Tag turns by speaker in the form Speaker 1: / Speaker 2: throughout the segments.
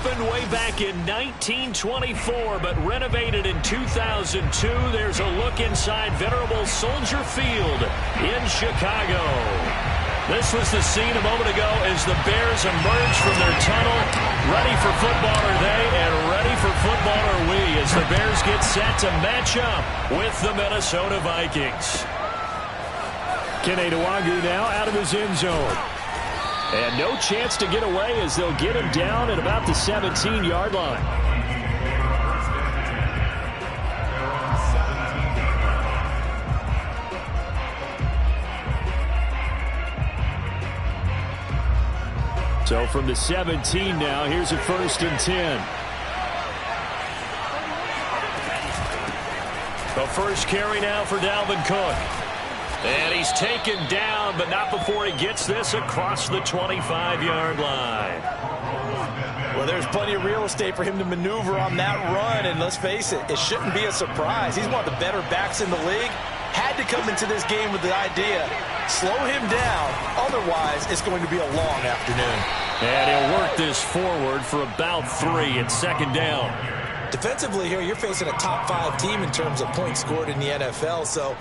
Speaker 1: opened way back in 1924, but renovated in 2002. There's a look inside venerable Soldier Field in Chicago. This was the scene a moment ago as the Bears emerged from their tunnel. Ready for football are they, and ready for football are we, as the Bears get set to match up with the Minnesota Vikings. Kene Nwangwu now out of his end zone. And no chance to get away as they'll get him down at about the 17-yard line. So from the 17 now, here's a 1st and 10. The first carry now for Dalvin Cook. And he's taken down, but not before he gets this across the 25-yard line.
Speaker 2: Well, there's plenty of real estate for him to maneuver on that run, and let's face it, it shouldn't be a surprise. He's one of the better backs in the league. Had to come into this game with the idea, slow him down, otherwise it's going to be a long afternoon.
Speaker 1: And he'll work this forward for about 3 at 2nd down.
Speaker 2: Defensively here, you're facing a top-5 team in terms of points scored in the NFL. So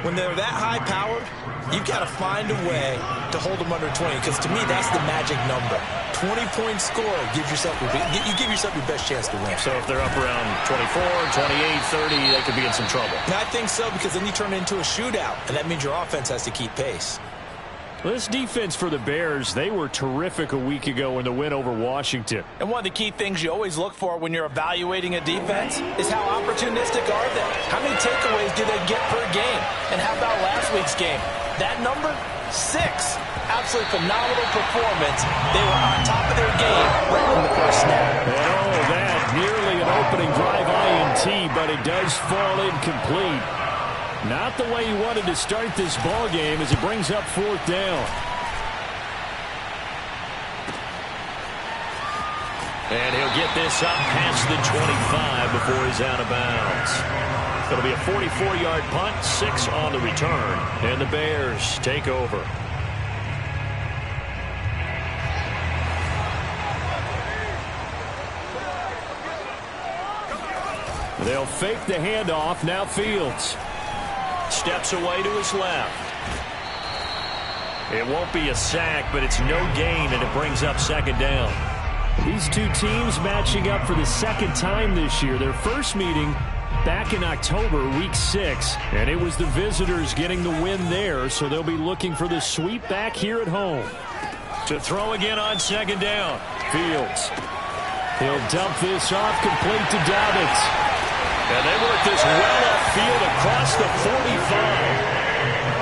Speaker 2: when they're that high-powered, you've got to find a way to hold them under 20. Because to me, that's the magic number. 20 points scored gives yourself you give yourself your best chance to win.
Speaker 1: So if they're up around 24, 28, 30, they could be in some trouble.
Speaker 2: And I think so, because then you turn it into a shootout, and that means your offense has to keep pace.
Speaker 1: This defense for the Bears, they were terrific a week ago in the win over Washington.
Speaker 2: And one of the key things you always look for when you're evaluating a defense is how opportunistic are they? How many takeaways do they get per game? And how about last week's game? That number? 6. Absolutely phenomenal performance. They were on top of their game right from the first snap.
Speaker 1: Oh, that nearly an opening drive INT, but it does fall incomplete. Not the way he wanted to start this ball game as it brings up 4th down. And he'll get this up past the 25 before he's out of bounds. It'll be a 44-yard punt, 6 on the return, and the Bears take over. They'll fake the handoff. Now Fields steps away to his left. It won't be a sack, but it's no gain, and it brings up 2nd down. These two teams matching up for the 2nd time this year. Their first meeting back in October, week 6, and it was the visitors getting the win there, so they'll be looking for the sweep back here at home. To throw again on 2nd down. Fields. He'll dump this off, complete to Dobbins. And they work this well upfield across the 45.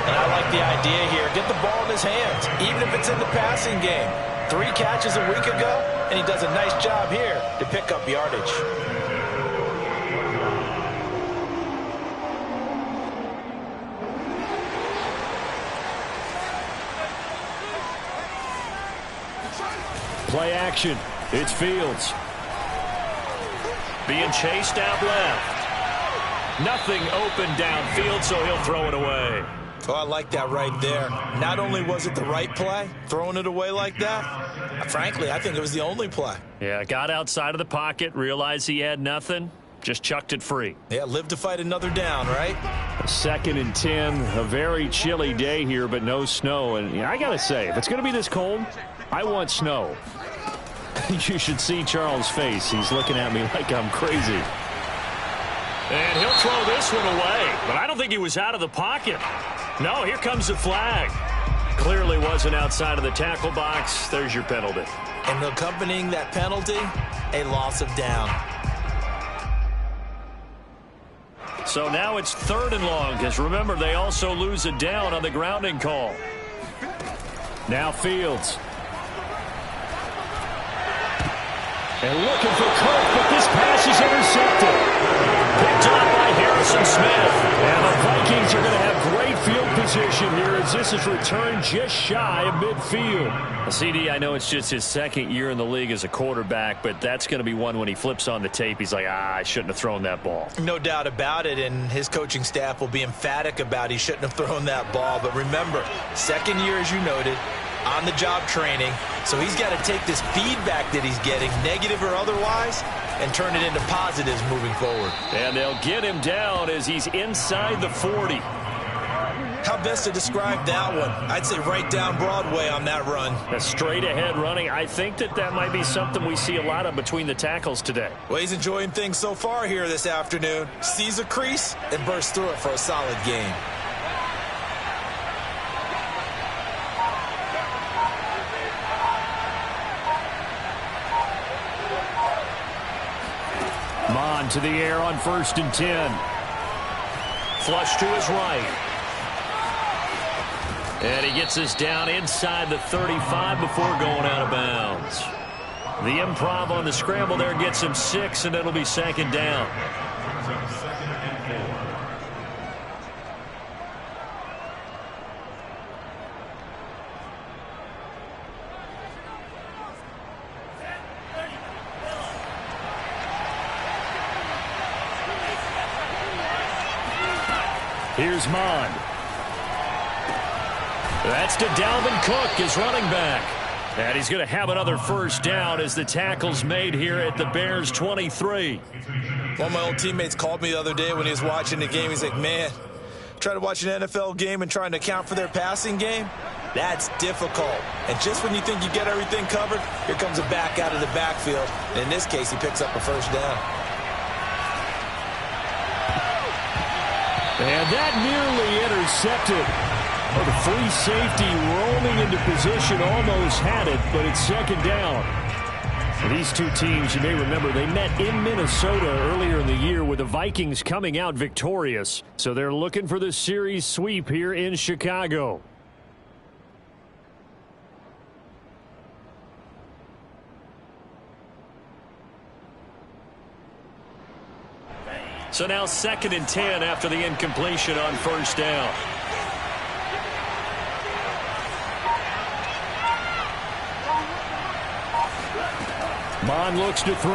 Speaker 2: And I like the idea here. Get the ball in his hands, even if it's in the passing game. 3 catches a week ago, and he does a nice job here to pick up yardage.
Speaker 1: Play action. It's Fields. Being chased out left. Nothing open downfield, so he'll throw it away.
Speaker 2: Oh, I like that right there. Not only was it the right play, throwing it away like that, frankly, I think it was the only play.
Speaker 1: Yeah, got outside of the pocket, realized he had nothing, just chucked it free.
Speaker 2: Yeah, live to fight another down, right?
Speaker 1: 2nd and 10, a very chilly day here, but no snow. And I got to say, if it's going to be this cold, I want snow. You should see Charles' face. He's looking at me like I'm crazy. And he'll throw this one away, but I don't think he was out of the pocket. No, here comes the flag. Clearly wasn't outside of the tackle box. There's your penalty.
Speaker 2: And accompanying that penalty, a loss of down.
Speaker 1: So now it's 3rd and long, because remember, they also lose a down on the grounding call. Now Fields. And looking for Cook, but this pass is intercepted. Picked up by Harrison Smith. And the Vikings are going to have great field position here as this is returned just shy of midfield. CD, I know it's just his 2nd year in the league as a quarterback, but that's going to be one when he flips on the tape. He's like, I shouldn't have thrown that ball.
Speaker 2: No doubt about it, and his coaching staff will be emphatic about he shouldn't have thrown that ball. But remember, 2nd year, as you noted, on-the-job training. So he's got to take this feedback that he's getting, negative or otherwise, and turn it into positives moving forward.
Speaker 1: And they'll get him down as he's inside the 40.
Speaker 2: How best to describe that one? I'd say right down Broadway on that run.
Speaker 1: A straight-ahead running. I think that might be something we see a lot of between the tackles today.
Speaker 2: Well, he's enjoying things so far here this afternoon. Sees a crease and bursts through it for a solid gain.
Speaker 1: Mon to the air on 1st and 10. Flush to his right. And he gets us down inside the 35 before going out of bounds. The improv on the scramble there gets him 6, and it'll be 2nd down. Here's Mon. That's to Dalvin Cook, his running back. And he's going to have another 1st down as the tackle's made here at the Bears' 23.
Speaker 2: One of my old teammates called me the other day when he was watching the game. He's like, man, trying to watch an NFL game and trying to account for their passing game? That's difficult. And just when you think you get everything covered, here comes a back out of the backfield. And in this case, he picks up a 1st down.
Speaker 1: And that nearly intercepted. Oh, the free safety roaming into position almost had it, but it's 2nd down. And these two teams, you may remember, they met in Minnesota earlier in the year with the Vikings coming out victorious. So they're looking for the series sweep here in Chicago. So now 2nd and 10 after the incompletion on 1st down. Mon looks to throw.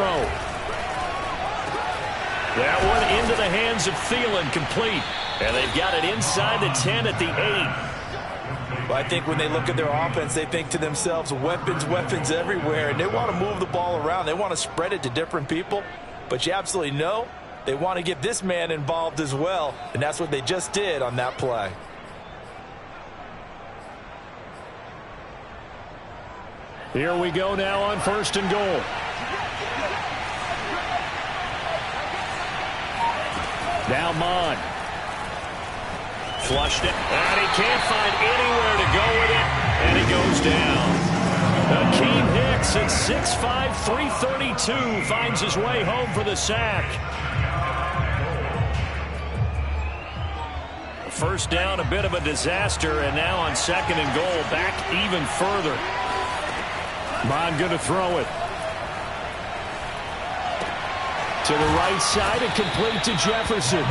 Speaker 1: That one into the hands of Thielen, complete. And they've got it inside the 10 at the 8.
Speaker 2: Well, I think when they look at their offense, they think to themselves, weapons, weapons everywhere. And they want to move the ball around. They want to spread it to different people. But you absolutely know they want to get this man involved as well. And that's what they just did on that play.
Speaker 1: Here we go now on 1st and goal. Now Mon. Flushed it. And he can't find anywhere to go with it. And he goes down. Akeem Hicks at 6'5", 332 finds his way home for the sack. 1st down, a bit of a disaster. And now on 2nd and goal, back even further. Mon going to throw it. To the right side and complete to Jefferson.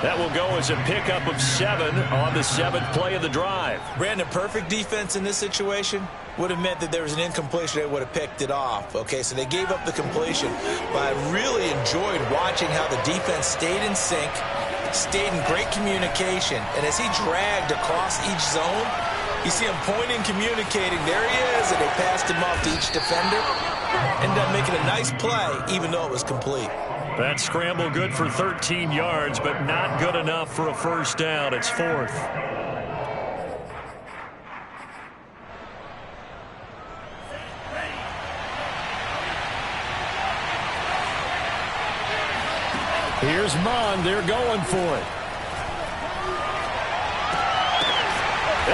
Speaker 1: That will go as a pickup of 7 on the 7th play of the drive.
Speaker 2: Brandon, perfect defense in this situation would have meant that there was an incompletion. They would have picked it off. Okay, so they gave up the completion. But I really enjoyed watching how the defense stayed in sync, stayed in great communication. And as he dragged across each zone, you see him pointing, communicating. There he is, and they passed him off to each defender. Ended up making a nice play, even though it was complete.
Speaker 1: That scramble good for 13 yards, but not good enough for a 1st down. It's 4th. Here's Mon. They're going for it.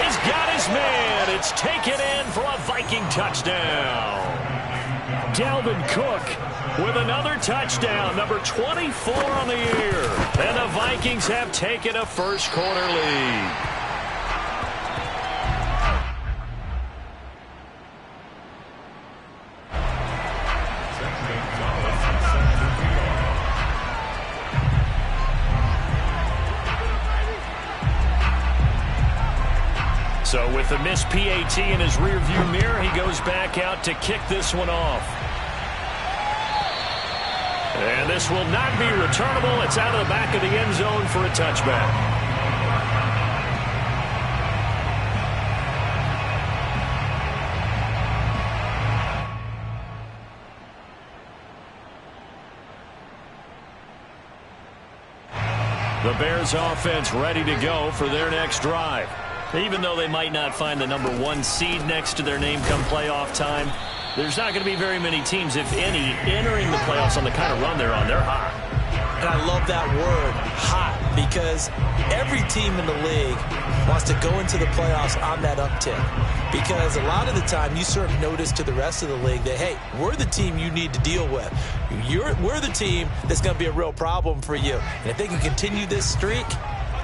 Speaker 1: He's got his man. It's taken in for a Viking touchdown. Dalvin Cook with another touchdown, number 24 on the year. And the Vikings have taken a 1st quarter lead. So with the missed PAT in his rearview mirror, he goes back out to kick this one off. And this will not be returnable. It's out of the back of the end zone for a touchback. Bears offense ready to go for their next drive. Even though they might not find the #1 seed next to their name come playoff time, there's not going to be very many teams, if any, entering the playoffs on the kind of run they're on. They're hot.
Speaker 2: And I love that word, hot, because every team in the league wants to go into the playoffs on that uptick. Because a lot of the time you serve notice to the rest of the league that, hey, we're the team you need to deal with. We're the team that's going to be a real problem for you. And if they can continue this streak,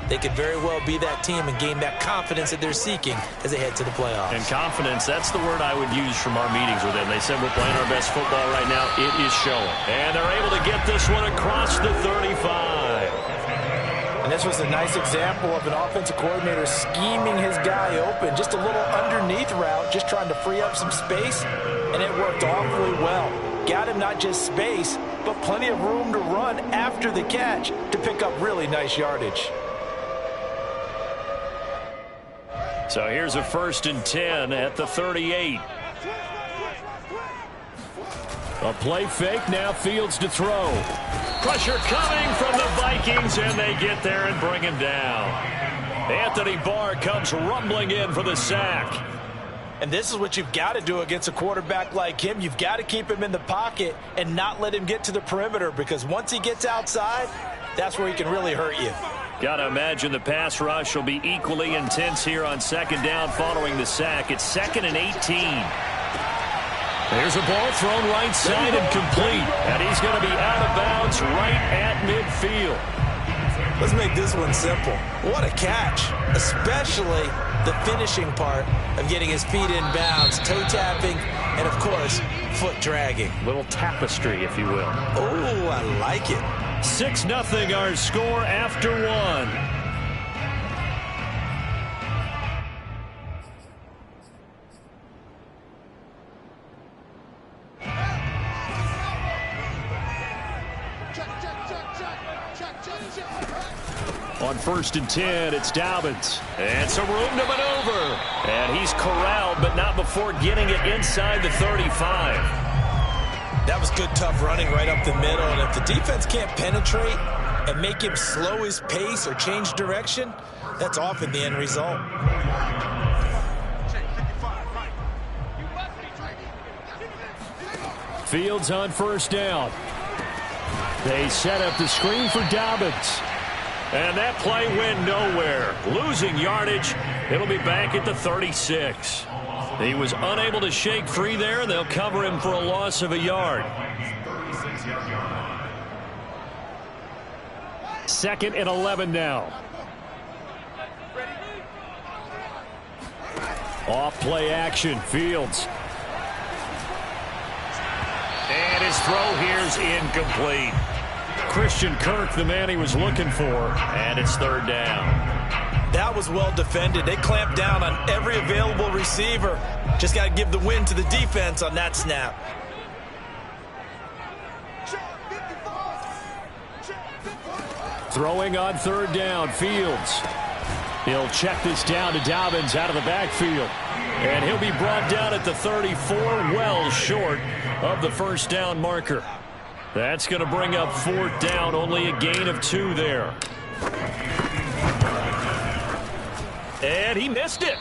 Speaker 2: they could very well be that team and gain that confidence that they're seeking as they head to the playoffs. And
Speaker 1: confidence, that's the word I would use from our meetings with them. They said we're playing our best football right now. It is showing. And they're able to get this one across the 35.
Speaker 2: And this was a nice example of an offensive coordinator scheming his guy open. Just a little underneath route, just trying to free up some space, and it worked awfully well. Got him not just space, but plenty of room to run after the catch to pick up really nice yardage.
Speaker 1: So here's a 1st and 10 at the 38. A play fake, now Fields to throw. Pressure coming from the Vikings, and they get there and bring him down. Anthony Barr comes rumbling in for the sack.
Speaker 2: And this is what you've got to do against a quarterback like him. You've got to keep him in the pocket and not let him get to the perimeter, because once he gets outside, that's where he can really hurt you.
Speaker 1: Got to imagine the pass rush will be equally intense here on 2nd down following the sack. It's 2nd and 18. There's a ball thrown right side and complete. And he's going to be out of bounds right at midfield.
Speaker 2: Let's make this one simple. What a catch, especially the finishing part of getting his feet in bounds, toe tapping, and, of course, foot dragging.
Speaker 1: Little tapestry, if you will.
Speaker 2: Oh, I like it.
Speaker 1: 6-0 our score after 1. On 1st and 10, it's Dobbins. And some room to maneuver. And he's corralled, but not before getting it inside the 35.
Speaker 2: That was good, tough running right up the middle. And if the defense can't penetrate and make him slow his pace or change direction, that's often the end result.
Speaker 1: Fields on 1st down. They set up the screen for Dobbins. And that play went nowhere. Losing yardage. It'll be back at the 36. He was unable to shake free there, and they'll cover him for a loss of a yard. 2nd and 11 now. Off play action, Fields. And his throw here's incomplete. Christian Kirk, the man he was looking for, and it's 3rd down.
Speaker 2: That was well defended. They clamped down on every available receiver. Just got to give the win to the defense on that snap.
Speaker 1: Throwing on 3rd down, Fields. He'll check this down to Dobbins out of the backfield. And he'll be brought down at the 34, well short of the 1st down marker. That's going to bring up 4th down, only a gain of 2 there. And he missed it.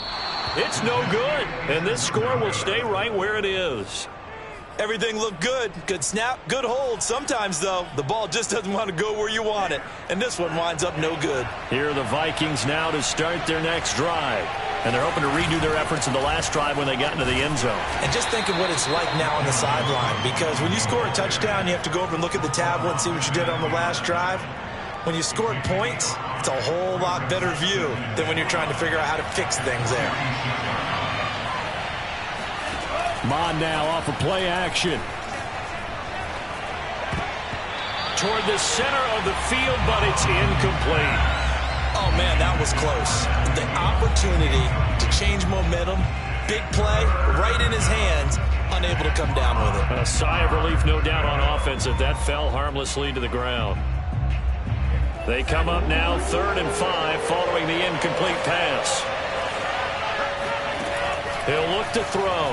Speaker 1: It's no good. And this score will stay right where it is.
Speaker 2: Everything looked good. Good snap, good hold. Sometimes, though, the ball just doesn't want to go where you want it. And this one winds up no good.
Speaker 1: Here are the Vikings now to start their next drive. And they're hoping to redo their efforts in the last drive when they got into the end zone.
Speaker 2: And just think of what it's like now on the sideline. Because when you score a touchdown, you have to go over and look at the tablet and see what you did on the last drive. When you scored points, it's a whole lot better view than when you're trying to figure out how to fix things there.
Speaker 1: Mon now off of play action. Toward the center of the field, but it's incomplete.
Speaker 2: Oh, man, that was close. The opportunity to change momentum, big play, right in his hands, unable to come down with it.
Speaker 1: A sigh of relief, no doubt, on offense if that fell harmlessly to the ground. They come up now 3rd and 5 following the incomplete pass. He'll look to throw.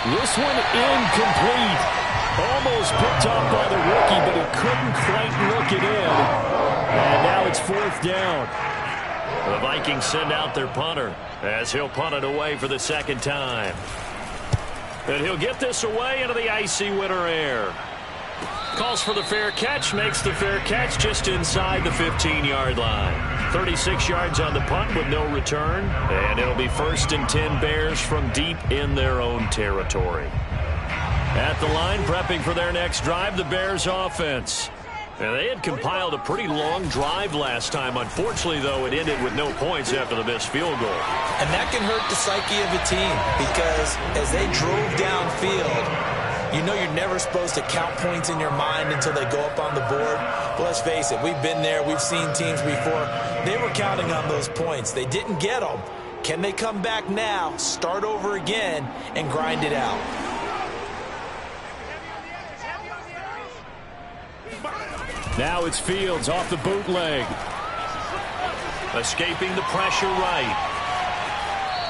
Speaker 1: This one incomplete. Almost picked off by the rookie, but he couldn't quite look it in. And now it's 4th down. The Vikings send out their punter as he'll punt it away for the 2nd time. And he'll get this away into the icy winter air. Calls for the fair catch, makes the fair catch just inside the 15-yard line. 36 yards on the punt with no return. And it'll be 1st and 10 Bears from deep in their own territory. At the line, prepping for their next drive, the Bears offense. And they had compiled a pretty long drive last time. Unfortunately, though, it ended with no points after the missed field goal.
Speaker 2: And that can hurt the psyche of a team because as they drove downfield, you know you're never supposed to count points in your mind until they go up on the board. But let's face it, we've been there. We've seen teams before. They were counting on those points. They didn't get them. Can they come back now, start over again, and grind it out?
Speaker 1: Now it's Fields off the bootleg. Escaping the pressure right.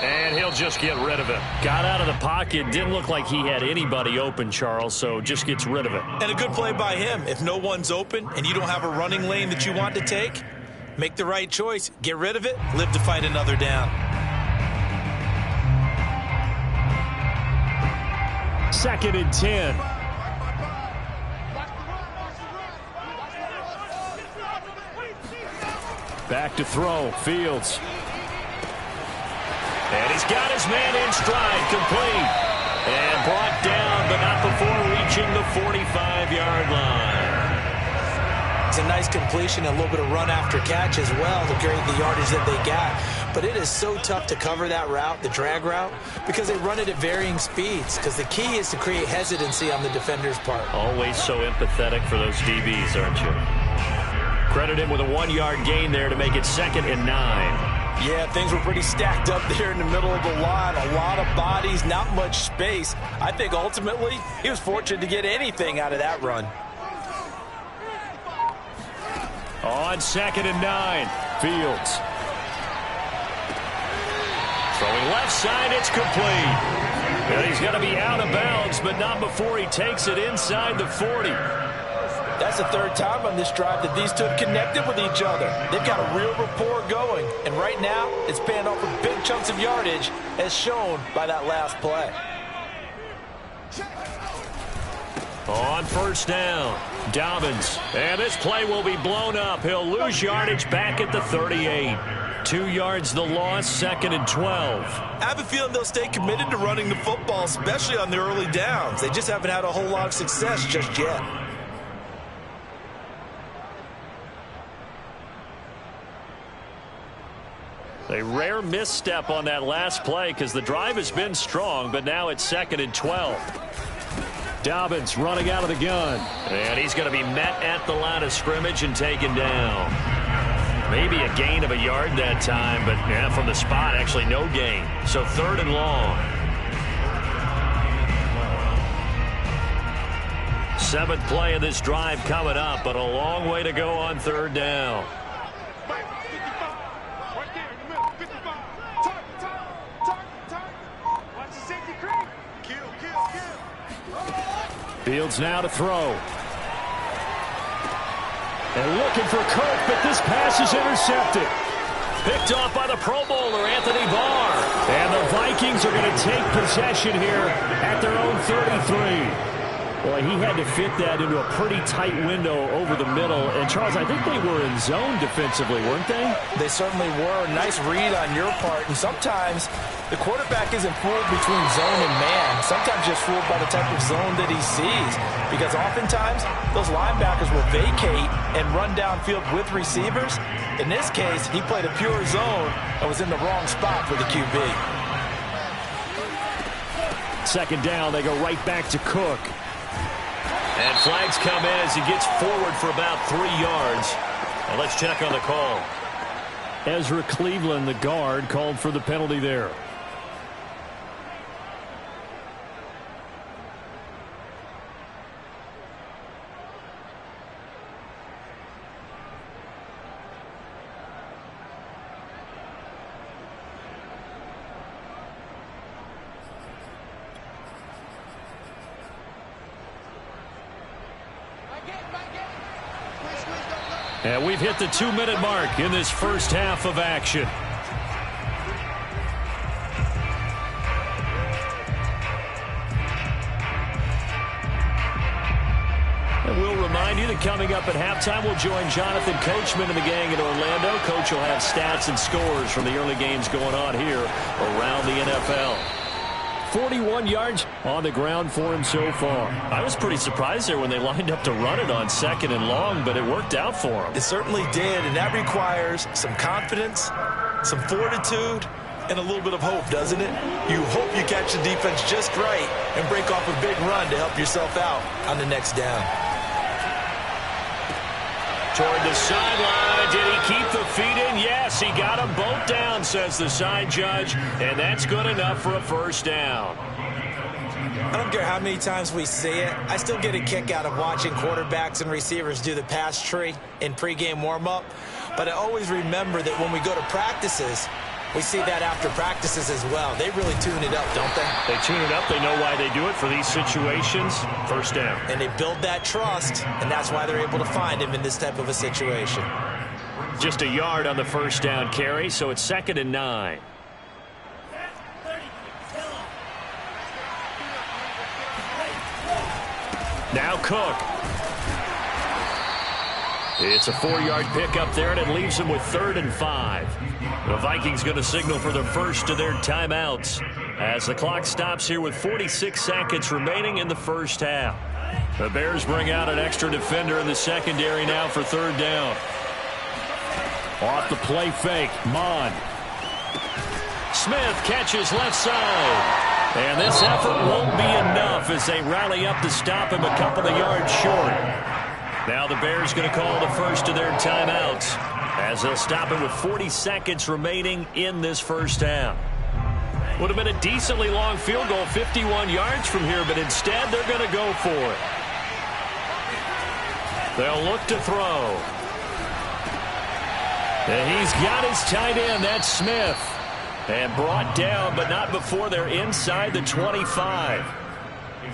Speaker 1: And he'll just get rid of it. Got out of the pocket. Didn't look like he had anybody open, Charles, so just gets rid of it.
Speaker 2: And a good play by him. If no one's open and you don't have a running lane that you want to take, make the right choice. Get rid of it. Live to fight another down.
Speaker 1: 2nd and 10. Back to throw. Fields. And he's got his man in stride, complete. And brought down, but not before reaching the 45-yard line.
Speaker 2: It's a nice completion, a little bit of run after catch as well to create the yardage that they got. But it is so tough to cover that route, the drag route, because they run it at varying speeds. Because the key is to create hesitancy on the defender's part.
Speaker 1: Always so empathetic for those DBs, aren't you? Credit him with a 1-yard gain there to make it 2nd and 9.
Speaker 2: Yeah, things were pretty stacked up there in the middle of the line. A lot of bodies, not much space. I think ultimately he was fortunate to get anything out of that run.
Speaker 1: On 2nd and 9, Fields. Throwing left side, it's complete. And he's going to be out of bounds, but not before he takes it inside the 40.
Speaker 2: That's the 3rd time on this drive that these two have connected with each other. They've got a real rapport going. And right now, it's paying off with big chunks of yardage, as shown by that last play.
Speaker 1: On 1st down, Dobbins. And this play will be blown up. He'll lose yardage back at the 38. 2 yards the loss, 2nd and 12.
Speaker 2: I have a feeling they'll stay committed to running the football, especially on the early downs. They just haven't had a whole lot of success just yet.
Speaker 1: A rare misstep on that last play because the drive has been strong, but now it's 2nd and 12. Dobbins running out of the gun. And he's going to be met at the line of scrimmage and taken down. Maybe a gain of a yard that time, but yeah, from the spot, actually no gain. So 3rd and long. 7th play of this drive coming up, but a long way to go on 3rd down. Fields now to throw. And looking for Kirk, but this pass is intercepted. Picked off by the Pro Bowler, Anthony Barr. And the Vikings are going to take possession here at their own 33. Boy, he had to fit that into a pretty tight window over the middle. And, Charles, I think they were in zone defensively, weren't they?
Speaker 2: They certainly were. Nice read on your part. And sometimes the quarterback isn't fooled between zone and man. Sometimes just fooled by the type of zone that he sees. Because oftentimes, those linebackers will vacate and run downfield with receivers. In this case, he played a pure zone and was in the wrong spot for the QB.
Speaker 1: 2nd down, they go right back to Cook. And flags come in as he gets forward for about 3 yards. Well, let's check on the call. Ezra Cleveland, the guard, called for the penalty there. And we've hit the 2-minute mark in this first half of action. And we'll remind you that coming up at halftime, we'll join Jonathan Coachman and the gang in Orlando. Coach will have stats and scores from the early games going on here around the NFL. 41 yards on the ground for him so far. I was pretty surprised there when they lined up to run it on 2nd and long, but it worked out for him.
Speaker 2: It certainly did, and that requires some confidence, some fortitude, and a little bit of hope, doesn't it? You hope you catch the defense just right and break off a big run to help yourself out on the next down.
Speaker 1: Toward the sideline. Did he keep the feet in? Yes, he got them both down, says the side judge, and that's good enough for a first down.
Speaker 2: I don't care how many times we see it. I still get a kick out of watching quarterbacks and receivers do the pass tree in pregame warm-up, but I always remember that when we go to practices, we see that after practices as well. They really tune it up, don't they?
Speaker 1: They tune it up. They know why they do it for these situations. First down.
Speaker 2: And they build that trust, and that's why they're able to find him in this type of a situation.
Speaker 1: Just a yard on the first down carry, so it's 2nd and 9. Now Cook. It's a 4-yard pickup there, and it leaves them with 3rd and 5. The Vikings going to signal for the first of their timeouts as the clock stops here with 46 seconds remaining in the first half. The Bears bring out an extra defender in the secondary now for 3rd down. Off the play fake, Mon. Smith catches left side. And this effort won't be enough as they rally up to stop him a couple of yards short. Now the Bears going to call the first of their timeouts as they'll stop it with 40 seconds remaining in this first half. Would have been a decently long field goal, 51 yards from here, but instead they're going to go for it. They'll look to throw. And he's got his tight end, that's Smith. And brought down, but not before they're inside the 25.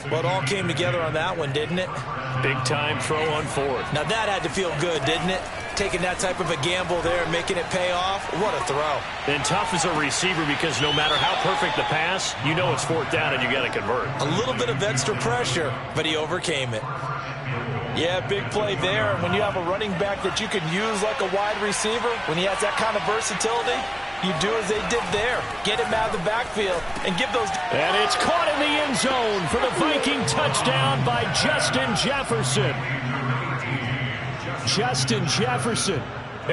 Speaker 2: Well, it all came together on that one, didn't it?
Speaker 1: Big-time throw on 4th.
Speaker 2: Now that had to feel good, didn't it? Taking that type of a gamble there and making it pay off. What a throw.
Speaker 1: And tough as a receiver because no matter how perfect the pass, you know it's 4th down and you got to convert.
Speaker 2: A little bit of extra pressure, but he overcame it. Yeah, big play there. And when you have a running back that you can use like a wide receiver, when he has that kind of versatility, you do as they did there. Get him out of the backfield and give those...
Speaker 1: And it's caught in the end zone for the Viking touchdown by Justin Jefferson. Justin Jefferson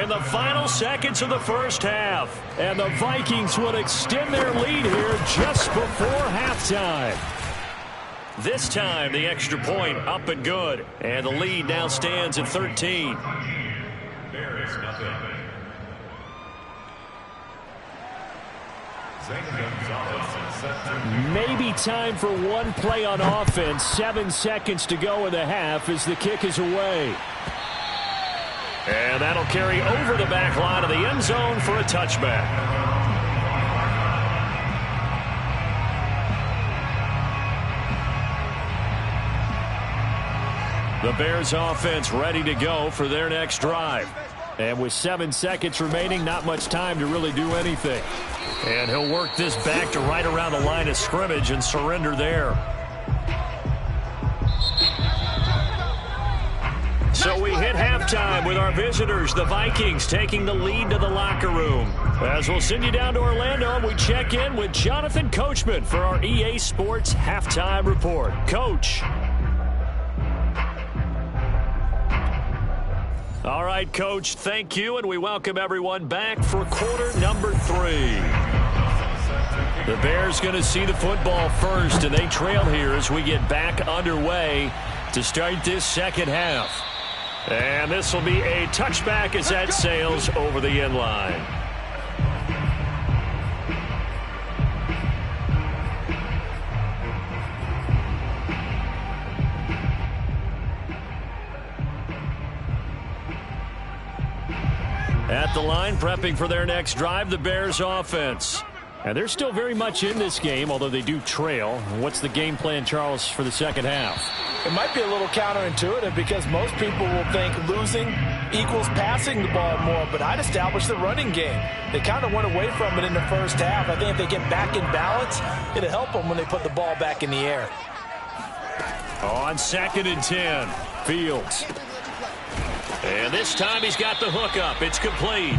Speaker 1: in the final seconds of the first half. And the Vikings would extend their lead here just before halftime. This time, the extra point up and good. And the lead now stands at 13. Maybe time for one play on offense. 7 seconds to go in the half as the kick is away. And that'll carry over the back line of the end zone for a touchback. The Bears offense ready to go for their next drive. And with 7 seconds remaining, not much time to really do anything. And he'll work this back to right around the line of scrimmage and surrender there. So we hit halftime with our visitors, the Vikings, taking the lead to the locker room. As we'll send you down to Orlando, we check in with Jonathan Coachman for our EA Sports Halftime Report. Coach. All right, Coach, thank you, and we welcome everyone back for quarter number 3. The Bears going to see the football first, and they trail here as we get back underway to start this second half. And this will be a touchback as that sails over the end line. At the line, prepping for their next drive, the Bears offense. And they're still very much in this game, although they do trail. What's the game plan, Charles, for the second half?
Speaker 2: It might be a little counterintuitive because most people will think losing equals passing the ball more, but I'd establish the running game. They kind of went away from it in the first half. I think if they get back in balance, it'll help them when they put the ball back in the air.
Speaker 1: On 2nd and 10, Fields. And this time he's got the hook up. It's complete.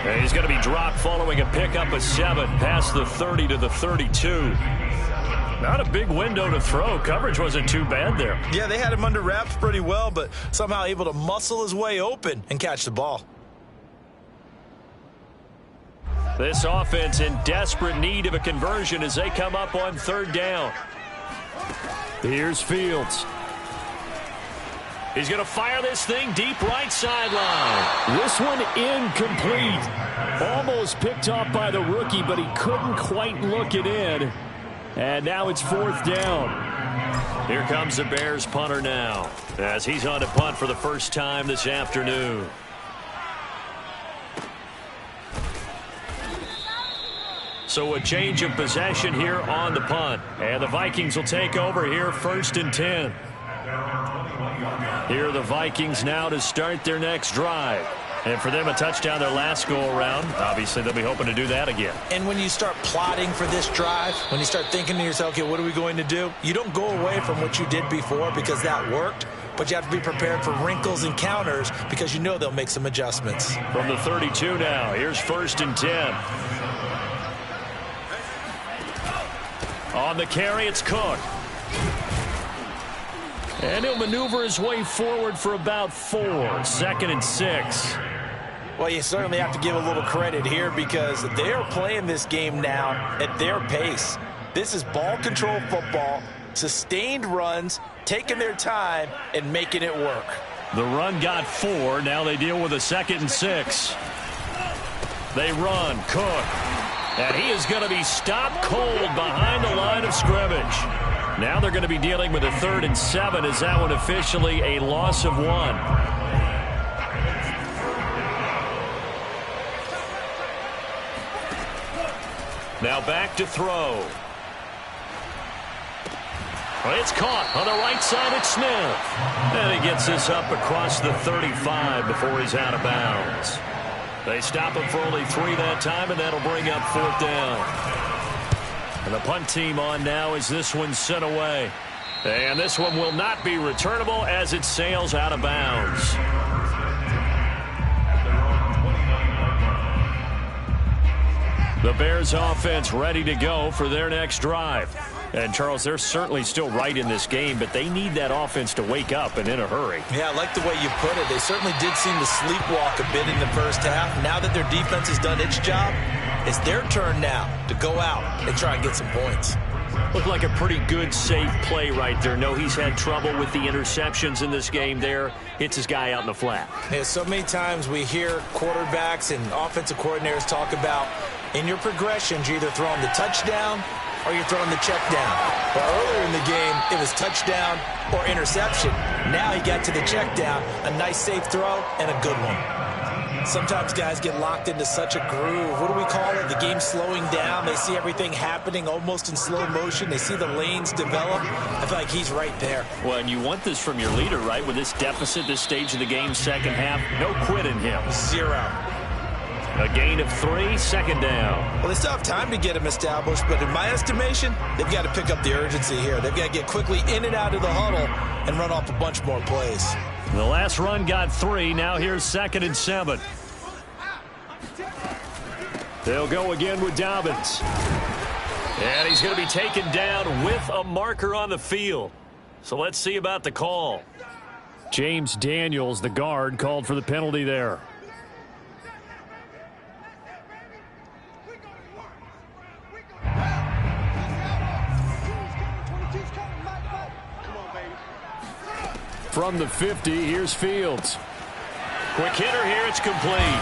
Speaker 1: And he's going to be dropped following a pickup of 7 past the 30 to the 32. Not a big window to throw. Coverage wasn't too bad there.
Speaker 2: Yeah, they had him under wraps pretty well, but somehow able to muscle his way open and catch the ball.
Speaker 1: This offense in desperate need of a conversion as they come up on 3rd down. Here's Fields. He's going to fire this thing deep right sideline. This one incomplete. Almost picked off by the rookie, but he couldn't quite look it in. And now it's 4th down. Here comes the Bears punter now as he's on to punt for the first time this afternoon. So a change of possession here on the punt. And the Vikings will take over here 1st and 10. Here are the Vikings now to start their next drive. And for them, a touchdown their last go-around. Obviously, they'll be hoping to do that again.
Speaker 2: And when you start plotting for this drive, when you start thinking to yourself, okay, what are we going to do? You don't go away from what you did before because that worked. But you have to be prepared for wrinkles and counters because you know they'll make some adjustments.
Speaker 1: From the 32 now, here's 1st and 10. On the carry, it's Cook. And he'll maneuver his way forward for about 4. 2nd and 6.
Speaker 2: Well, you certainly have to give a little credit here because they're playing this game now at their pace. This is ball control football, sustained runs, taking their time, and making it work.
Speaker 1: The run got 4. Now they deal with a 2nd and 6. They run. Cook. And he is going to be stopped cold behind the line of scrimmage. Now they're going to be dealing with a 3rd and 7 as that one officially a loss of 1. Now back to throw. Well, it's caught on the right side at Smith. And he gets this up across the 35 before he's out of bounds. They stop him for only 3 that time, and that'll bring up 4th down. And the punt team on now as this one's sent away. And this one will not be returnable as it sails out of bounds. The Bears offense ready to go for their next drive. And, Charles, they're certainly still right in this game, but they need that offense to wake up and in a hurry.
Speaker 2: Yeah, I like the way you put it. They certainly did seem to sleepwalk a bit in the first half. Now that their defense has done its job, it's their turn now to go out and try and get some points.
Speaker 1: Looked like a pretty good, safe play right there. No, he's had trouble with the interceptions in this game there. Hits his guy out in the flat.
Speaker 2: Yeah, so many times we hear quarterbacks and offensive coordinators talk about in your progressions, you're either throwing the touchdown or you're throwing the check down. But earlier in the game, it was touchdown or interception. Now he got to the check down, a nice safe throw, and a good one. Sometimes guys get locked into such a groove. What do we call it? The game's slowing down. They see everything happening almost in slow motion. They see the lanes develop. I feel like he's right there.
Speaker 1: Well, and you want this from your leader, right? With this deficit, this stage of the game, second half, no quit in him.
Speaker 2: 0.
Speaker 1: A gain of 3, 2nd down.
Speaker 2: Well, they still have time to get him established, but in my estimation, they've got to pick up the urgency here. They've got to get quickly in and out of the huddle and run off a bunch more plays.
Speaker 1: The last run got 3. Now here's 2nd and 7. They'll go again with Dobbins. And he's going to be taken down with a marker on the field. So let's see about the call. James Daniels, the guard, called for the penalty there. From the 50, here's Fields. Quick hitter here, it's complete.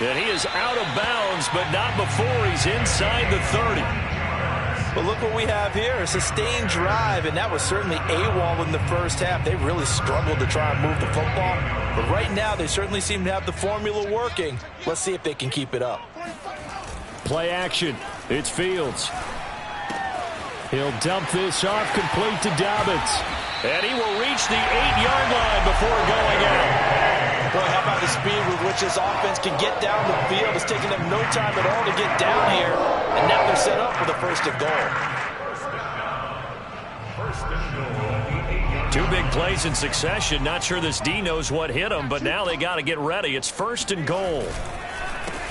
Speaker 1: And he is out of bounds, but not before he's inside the 30.
Speaker 2: But look what we have here, a sustained drive, and that was certainly AWOL in the first half. They really struggled to try and move the football. But right now, they certainly seem to have the formula working. Let's see if they can keep it up.
Speaker 1: Play action. It's Fields. He'll dump this off complete to Dobbins. And he will reach the 8-yard line before going out.
Speaker 2: Boy, how about the speed with which this offense can get down the field. It's taking them no time at all to get down here. And now they're set up for the first and goal.
Speaker 1: Two big plays in succession. Not sure this D knows what hit him, but now they got to get ready. It's first and goal.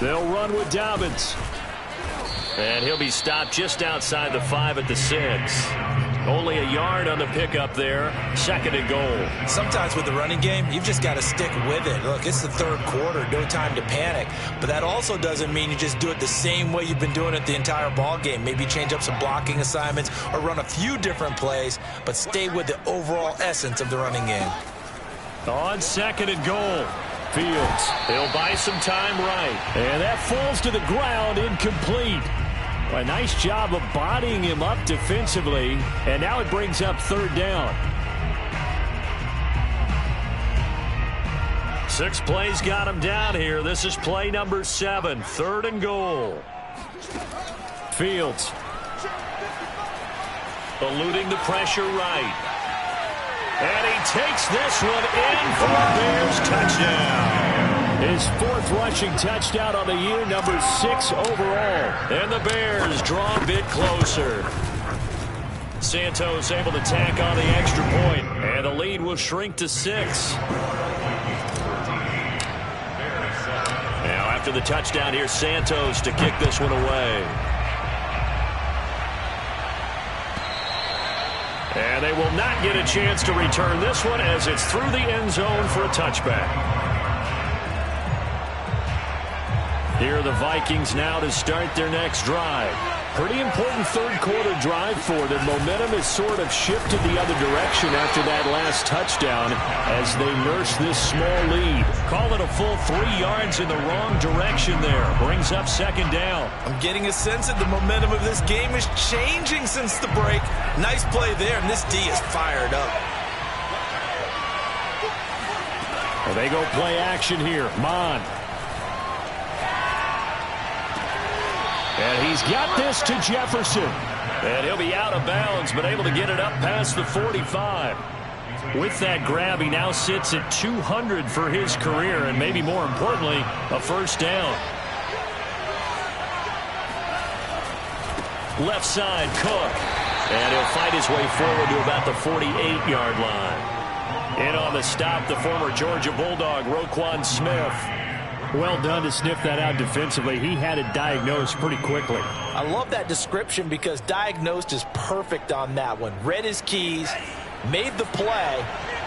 Speaker 1: They'll run with Dobbins. And he'll be stopped just outside the 5 at the 6. Only a yard on the pickup there. Second and goal.
Speaker 2: Sometimes with the running game, you've just got to stick with it. Look, it's the third quarter, no time to panic. But that also doesn't mean you just do it the same way you've been doing it the entire ball game. Maybe change up some blocking assignments or run a few different plays, but stay with the overall essence of the running game.
Speaker 1: On second and goal. Fields. He'll buy some time right. And that falls to the ground, incomplete. A nice job of bodying him up defensively, and now it brings up third down. 6 plays got him down here. This is play number 7, third and goal. Fields eluding the pressure right. And he takes this one in for a Bears touchdown. His 4th rushing touchdown on the year, number 6 overall. And the Bears draw a bit closer. Santos able to tack on the extra point, and the lead will shrink to 6. Now after the touchdown, here's Santos to kick this one away. And they will not get a chance to return this one as it's through the end zone for a touchback. Here are the Vikings now to start their next drive. Pretty important third quarter drive for them. Momentum has sort of shifted the other direction after that last touchdown as they nurse this small lead. Call it a full 3 yards in the wrong direction there. Brings up second down.
Speaker 2: I'm getting a sense that the momentum of this game is changing since the break. Nice play there, and this D is fired up.
Speaker 1: Well, they go play action here. Mon. And he's got this to Jefferson. And he'll be out of bounds, but able to get it up past the 45. With that grab, he now sits at 200 for his career, and maybe more importantly, a first down. Left side, Cook. And he'll fight his way forward to about the 48-yard line. In on the stop, the former Georgia Bulldog, Roquan Smith. Well done to sniff that out defensively. He had it diagnosed pretty quickly.
Speaker 2: I love that description because diagnosed is perfect on that one. Read his keys, made the play,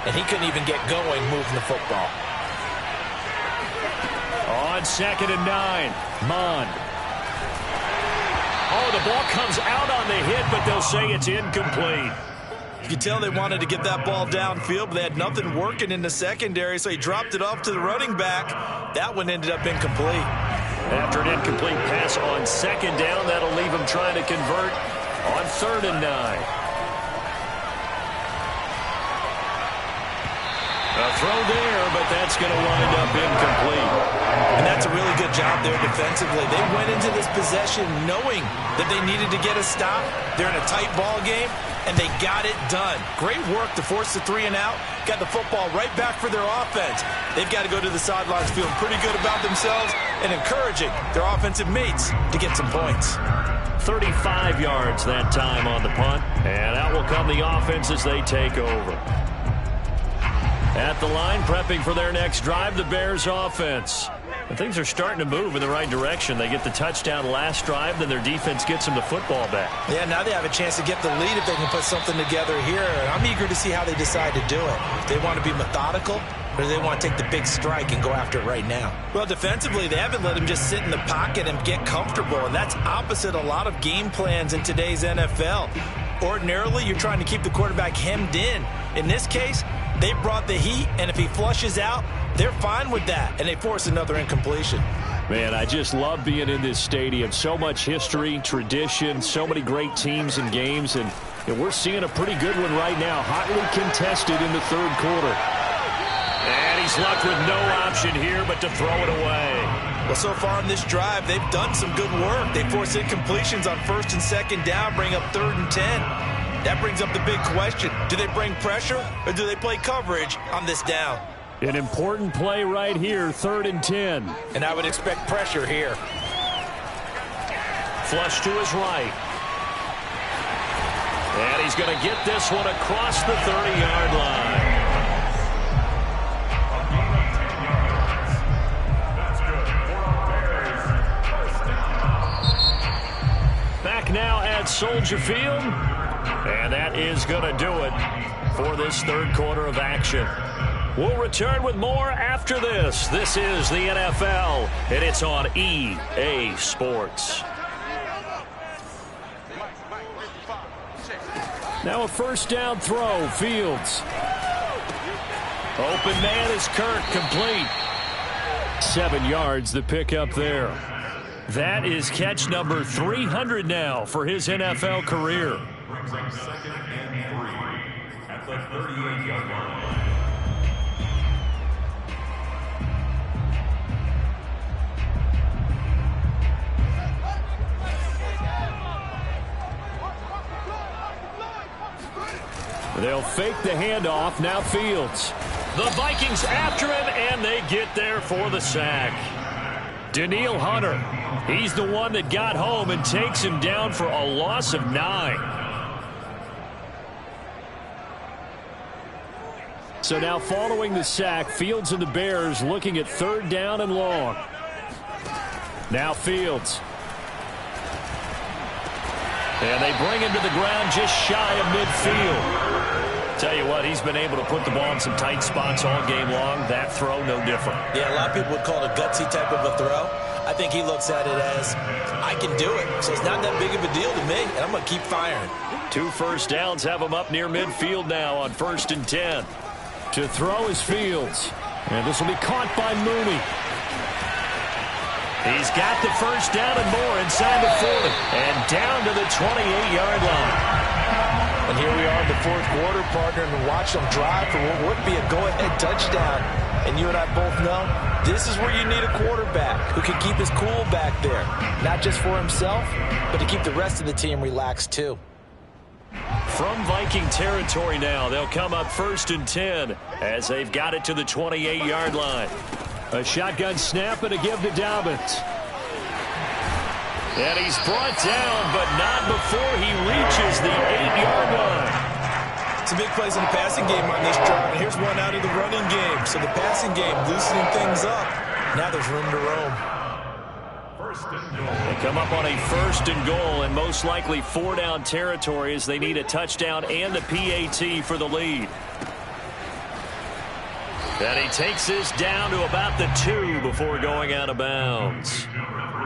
Speaker 2: and he couldn't even get going moving the football.
Speaker 1: On second and 9, Mon. Oh, the ball comes out on the hit, but they'll say it's incomplete.
Speaker 2: You can tell they wanted to get that ball downfield, but they had nothing working in the secondary, so he dropped it off to the running back. That one ended up incomplete.
Speaker 1: After an incomplete pass on second down, that'll leave him trying to convert on third and 9. A throw there, but that's going to wind up incomplete.
Speaker 2: And that's a really good job there defensively. They went into this possession knowing that they needed to get a stop. They're in a tight ball game, and they got it done. Great work to force the 3 and out. Got the football right back for their offense. They've got to go to the sidelines feeling pretty good about themselves and encouraging their offensive mates to get some points.
Speaker 1: 35 yards that time on the punt, and out will come the offense as they take over. At the line, prepping for their next drive, the Bears offense. And things are starting to move in the right direction. They get the touchdown last drive, then their defense gets them the football back.
Speaker 2: Yeah, now they have a chance to get the lead if they can put something together here. And I'm eager to see how they decide to do it. If they want to be methodical, or do they want to take the big strike and go after it right now? Well, defensively, they haven't let him just sit in the pocket and get comfortable. And that's opposite a lot of game plans in today's NFL. Ordinarily, you're trying to keep the quarterback hemmed in. In this case, they brought the heat, and if he flushes out, they're fine with that, and they force another incompletion.
Speaker 1: Man, I just love being in this stadium. So much history, tradition, so many great teams and games, and we're seeing a pretty good one right now, hotly contested in the third quarter. And he's left with no option here but to throw it away.
Speaker 2: Well, so far in this drive, they've done some good work. They force incompletions on first and second down, bring up third and 10. That brings up the big question. Do they bring pressure or do they play coverage on this down?
Speaker 1: An important play right here, 3rd and 10.
Speaker 2: And I would expect pressure here.
Speaker 1: Flush to his right. And he's going to get this one across the 30-yard line. Back now at Soldier Field. And that is going to do it for this 3rd quarter of action. We'll return with more after this. This is the NFL, and it's on EA Sports. Now a 1st down throw, Fields. Open man is Kirk, complete. 7 yards the pickup there. That is catch number 300 now for his NFL career. Brings up 2nd and 3 at the 38-yard line. They'll fake the handoff. Now Fields. The Vikings after him, and they get there for the sack. Daniil Hunter. He's the one that got home and takes him down for a loss of 9. So now following the sack, Fields and the Bears looking at 3rd down and long. Now Fields. And they bring him to the ground just shy of midfield. Tell you what, he's been able to put the ball in some tight spots all game long. That throw, no different.
Speaker 2: Yeah, a lot of people would call it a gutsy type of a throw. I think he looks at it as, I can do it, so it's not that big of a deal to me, and I'm going to keep firing.
Speaker 1: 2 first downs have him up near midfield now on 1st and 10. To throw is Fields. And this will be caught by Mooney. He's got the 1st down and more inside the 40. And down to the 28-yard line.
Speaker 2: And here we are in the 4th quarter, partner, and watch them drive for what would be a go-ahead touchdown. And you and I both know this is where you need a quarterback who can keep his cool back there. Not just for himself, but to keep the rest of the team relaxed too.
Speaker 1: From Viking territory now, they'll come up 1st and 10 as they've got it to the 28-yard line. A shotgun snap and a give to Dobbins. And he's brought down, but not before he reaches the 8-yard line.
Speaker 2: Some big plays in the passing game on this drive, and here's one out of the running game. So the passing game loosening things up. Now there's room to roam.
Speaker 1: They come up on a 1st and goal, and most likely 4-down territory as they need a touchdown and the PAT for the lead. And he takes this down to about the 2 before going out of bounds.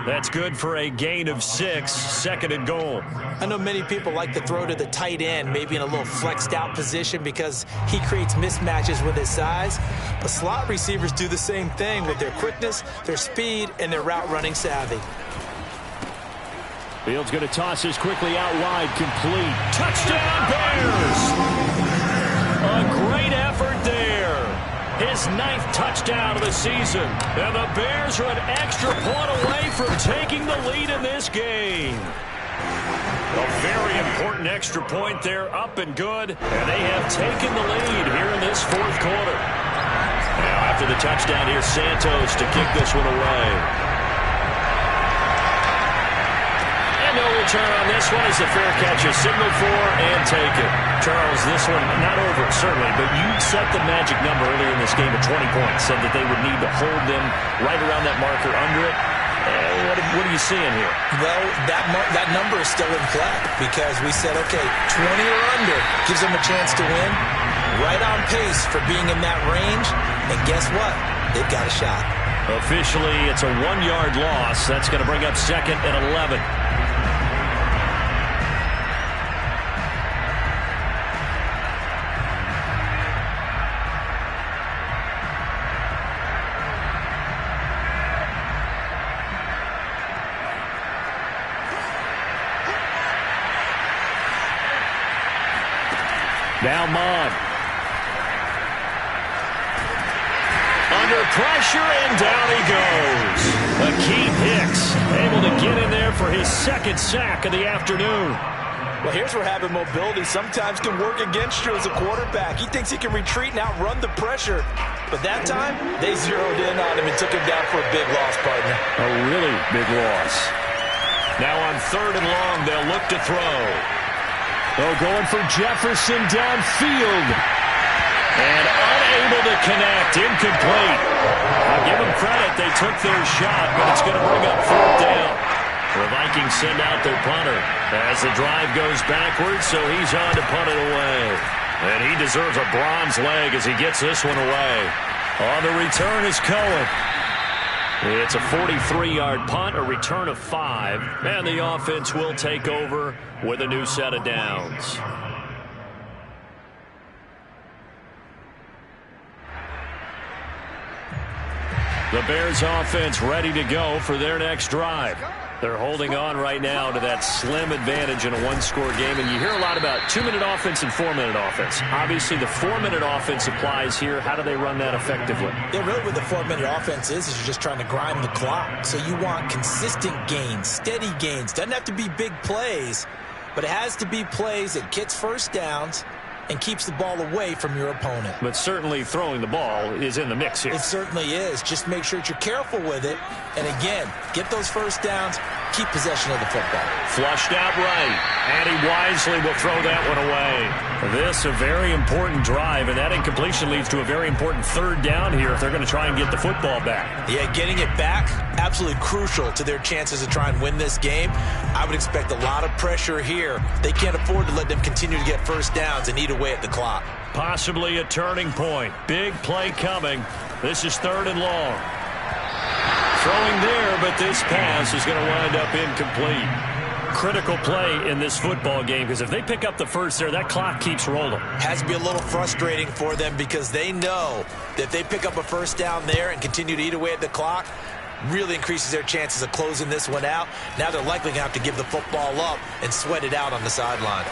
Speaker 1: That's good for a gain of 6, 2nd and goal.
Speaker 2: I know many people like to throw to the tight end, maybe in a little flexed out position because he creates mismatches with his size. But slot receivers do the same thing with their quickness, their speed, and their route running savvy.
Speaker 1: Fields going to toss this quickly out wide, complete. Touchdown Bears! A great effort there. His 9th touchdown of the season. And the Bears are an extra point away from taking the lead in this game. A very important extra point there, up and good. And they have taken the lead here in this 4th quarter. Now after the touchdown, here's Santos to kick this one away. No return on this one as the fair catch is signaled for and taken. Charles, this one not over, certainly, but you set the magic number earlier in this game at 20 points, said that they would need to hold them right around that marker under it. What are you seeing here?
Speaker 2: Well, that number is still in play because we said, okay, 20 or under gives them a chance to win. Right on pace for being in that range, and guess what? They've got a shot.
Speaker 1: Officially, it's a 1-yard loss. That's going to bring up 2nd and 11. Now Mond. Under pressure, and down he goes. Akeem Hicks able to get in there for his 2nd sack of the afternoon.
Speaker 2: Well, here's where having mobility sometimes can work against you as a quarterback. He thinks he can retreat and outrun the pressure. But that time, they zeroed in on him and took him down for a big loss, partner.
Speaker 1: A really big loss. Now on 3rd and long, they'll look to throw. They're going for Jefferson downfield. And unable to connect. Incomplete. I'll give them credit. They took their shot, but it's going to bring up 4th down. The Vikings send out their punter as the drive goes backwards, so he's on to punt it away. And he deserves a bronze leg as he gets this one away. On the return is Cohen. It's a 43-yard punt, a return of 5, and the offense will take over with a new set of downs. The Bears offense ready to go for their next drive. They're holding on right now to that slim advantage in a one-score game, and you hear a lot about 2-minute offense and 4-minute offense. Obviously, the 4-minute offense applies here. How do they run that effectively?
Speaker 2: Yeah, really what the 4-minute offense is you're just trying to grind the clock. So you want consistent gains, steady gains. Doesn't have to be big plays, but it has to be plays that gets first downs and keeps the ball away from your opponent.
Speaker 1: But certainly throwing the ball is in the mix here.
Speaker 2: It certainly is. Just make sure that you're careful with it. And again, get those first downs, keep possession of the football.
Speaker 1: Flushed out right, and he wisely will throw that one away. This a very important drive, and that incompletion leads to a very important 3rd down here if they're going to try and get the football back.
Speaker 2: Yeah, getting it back, absolutely crucial to their chances to try and win this game. I would expect a lot of pressure here. They can't afford to let them continue to get first downs and eat away at the clock.
Speaker 1: Possibly a turning point. Big play coming. This is 3rd and long. Throwing there, but this pass is going to wind up incomplete. Critical play in this football game, because if they pick up the first there, that clock keeps rolling.
Speaker 2: Has to be a little frustrating for them because they know that if they pick up a first down there and continue to eat away at the clock, really increases their chances of closing this one out. Now they're likely going to have to give the football up and sweat it out on the sideline.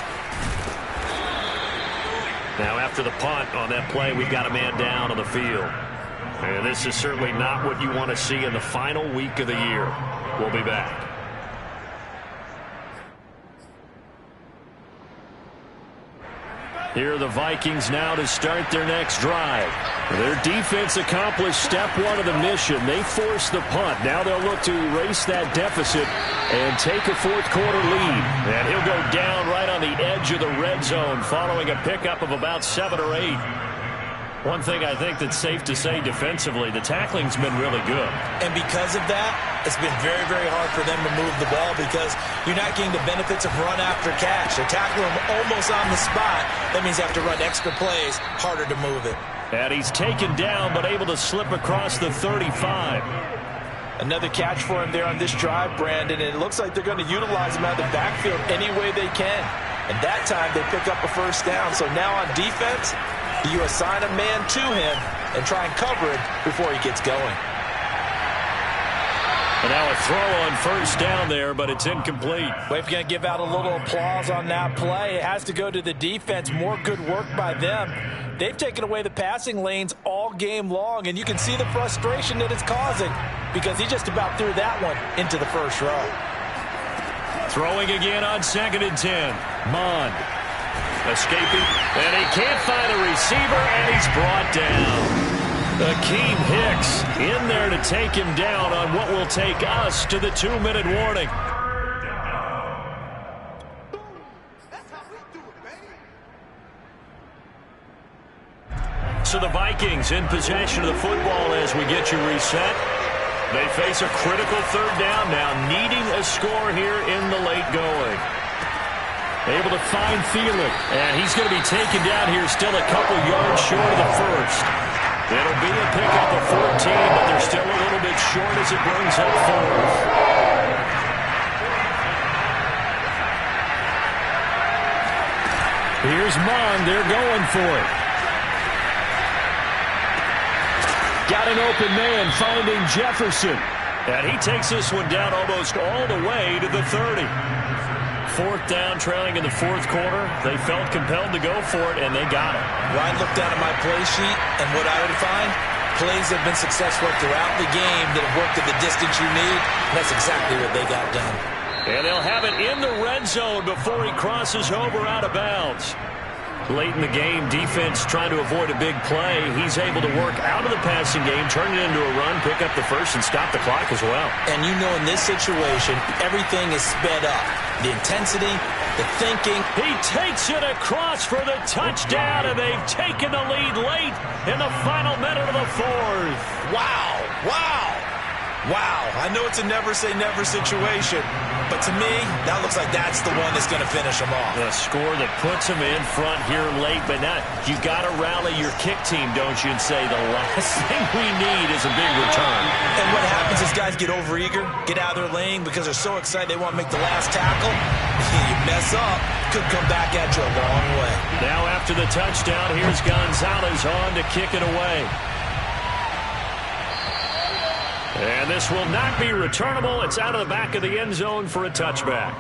Speaker 1: Now after the punt on that play, we've got a man down on the field. And this is certainly not what you want to see in the final week of the year. We'll be back. Here are the Vikings now to start their next drive. Their defense accomplished step 1 of the mission. They forced the punt. Now they'll look to erase that deficit and take a 4th quarter lead. And he'll go down right on the edge of the red zone following a pickup of about 7 or 8. One thing I think that's safe to say defensively, the tackling's been really good.
Speaker 2: And because of that, it's been very, very hard for them to move the ball because you're not getting the benefits of run after catch. They're tackling them almost on the spot. That means they have to run extra plays, harder to move it.
Speaker 1: And he's taken down but able to slip across the 35.
Speaker 2: Another catch for him there on this drive, Brandon, and it looks like they're going to utilize him out of the backfield any way they can. And that time they pick up a first down. So now on defense, you assign a man to him and try and cover it before he gets going.
Speaker 1: And now a throw on first down there, but it's incomplete.
Speaker 2: We're going to give out a little applause on that play. It has to go to the defense. More good work by them. They've taken away the passing lanes all game long, and you can see the frustration that it's causing because he just about threw that one into the first row.
Speaker 1: Throwing again on 2nd and 10. Mond escaping, and he can't find a receiver, and he's brought down. Akeem Hicks in there to take him down on what will take us to the 2-minute warning. So the Vikings in possession of the football as we get you reset. They face a critical 3rd down now, needing a score here in the late going. Able to find Thielen, and he's going to be taken down here still a couple yards short of the first. It'll be a pickup of 14, but they're still a little bit short as it brings up 4th. Here's Mond. They're going for it. Got an open man finding Jefferson. And he takes this one down almost all the way to the 30. 4th down, trailing in the 4th quarter. They felt compelled to go for it, and they got it.
Speaker 2: Ryan looked down at my play sheet, and what I would find, plays have been successful throughout the game that have worked at the distance you need, and that's exactly what they got done.
Speaker 1: And they'll have it in the red zone before he crosses over out of bounds. Late in the game, defense trying to avoid a big play. He's able to work out of the passing game, turn it into a run, pick up the first, and stop the clock as well.
Speaker 2: And you know in this situation, everything is sped up. The intensity, the thinking.
Speaker 1: He takes it across for the touchdown, and they've taken the lead late in the final minute of the fourth.
Speaker 2: Wow, wow, wow. I know it's a never-say-never situation, but to me, that looks like that's the one that's going to finish them off.
Speaker 1: The score that puts them in front here late, but now you got to rally your kick team, don't you, and say the last thing we need is a big return.
Speaker 2: And what happens is guys get overeager, get out of their lane because they're so excited they want to make the last tackle. You mess up, could come back at you a long way.
Speaker 1: Now after the touchdown, here's Gonzalez on to kick it away. And this will not be returnable. It's out of the back of the end zone for a touchback.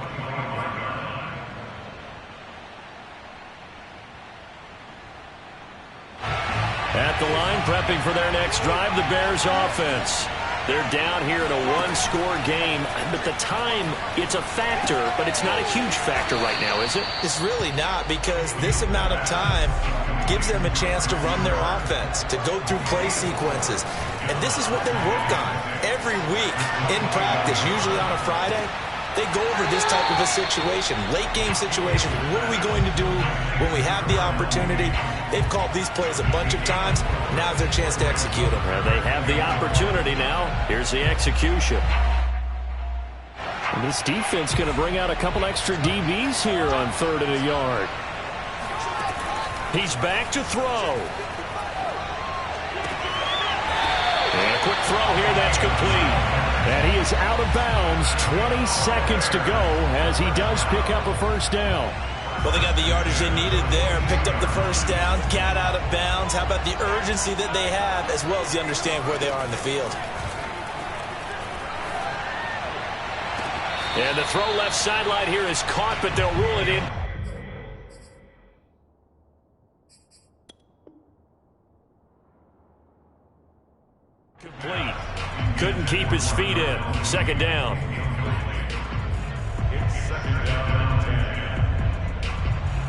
Speaker 1: At the line, prepping for their next drive, the Bears offense. They're down here in a one-score game, but the time, it's a factor, but it's not a huge factor right now, is it?
Speaker 2: It's really not, because this amount of time gives them a chance to run their offense, to go through play sequences. And this is what they work on every week in practice, usually on a Friday. They go over this type of a situation, late game situation. What are we going to do when we have the opportunity? They've called these plays a bunch of times. Now's their chance to execute them.
Speaker 1: Well, they have the opportunity now. Here's the execution. And this defense going to bring out a couple extra DBs here on 3rd and a yard. He's back to throw. And a quick throw here, that's complete. And he is out of bounds, 20 seconds to go as he does pick up a first down.
Speaker 2: Well, they got the yardage they needed there, picked up the first down, got out of bounds. How about the urgency that they have, as well as the understand where they are in the field.
Speaker 1: And the throw left sideline here is caught, but they'll rule it in. Complete. Couldn't keep his feet in. 2nd down.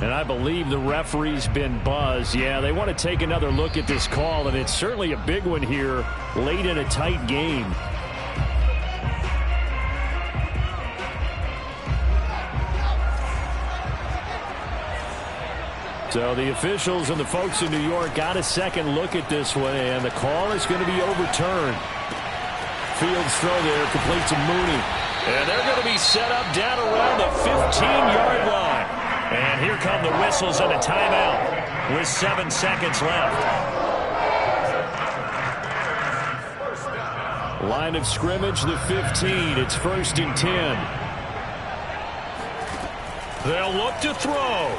Speaker 1: And I believe the referee's been buzzed. Yeah, they want to take another look at this call, and it's certainly a big one here late in a tight game. So the officials and the folks in New York got a second look at this one, and the call is going to be overturned. Fields throw there, complete to Mooney. And they're going to be set up down around the 15-yard line. And here come the whistles and a timeout with 7 seconds left. Line of scrimmage, the 15. It's 1st and 10. They'll look to throw.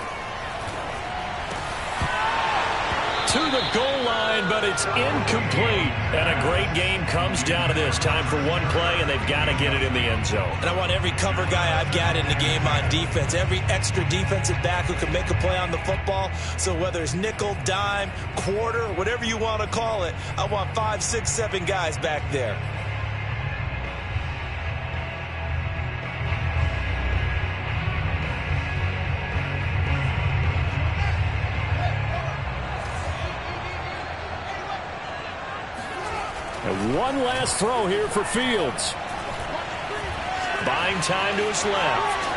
Speaker 1: To the goal line, but it's incomplete. And a great game comes down to this. Time for one play, and they've got to get it in the end zone.
Speaker 2: And I want every cover guy I've got in the game on defense, every extra defensive back who can make a play on the football. So whether it's nickel, dime, quarter, whatever you want to call it, I want 5, 6, 7 guys back there.
Speaker 1: And one last throw here for Fields. Buying time to his left.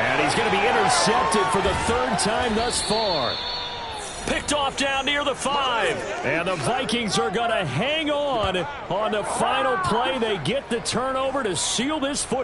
Speaker 1: And he's going to be intercepted for the 3rd time thus far. Picked off down near the 5. And the Vikings are going to hang on the final play. They get the turnover to seal this football.